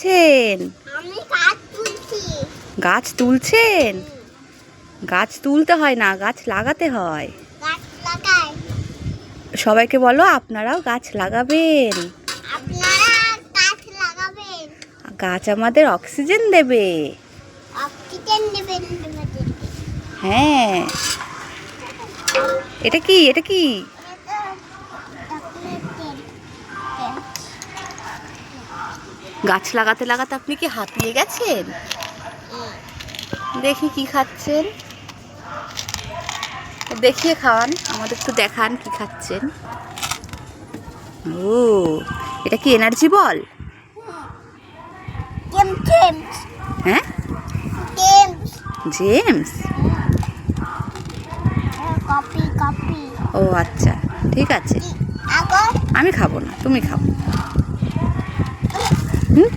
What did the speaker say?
করছেন? আমি গাছ তুলছি। গাছ তুলছেন? গাছ তুলতে হয় না, গাছ লাগাতে হয়। গাছ লাগাই। সবাইকে বলো আপনারাও গাছ লাগাবেন। আপনারা গাছ লাগাবেন। গাছ আমাদের অক্সিজেন দেবে। অক্সিজেন দেবেন আমাদেরকে। হ্যাঁ। এটা কি? এটা কি? এটা চকলেট তেল। গাছ লাগাতে লাগাতে আপনি কি হাঁপিয়ে গেছেন? দেখি কি খাচ্ছেন, দেখিয়ে খাওয়ান, আমাদের একটু দেখান কি খাচ্ছেন। ও, এটা কি এনার্জি বল? জেমস। হ্যাঁ, জেমস। জেমস। কপি কপি। ও আচ্ছা, ঠিক আছে। আগো আমি খাবো না, তুমি খাবো। হুম।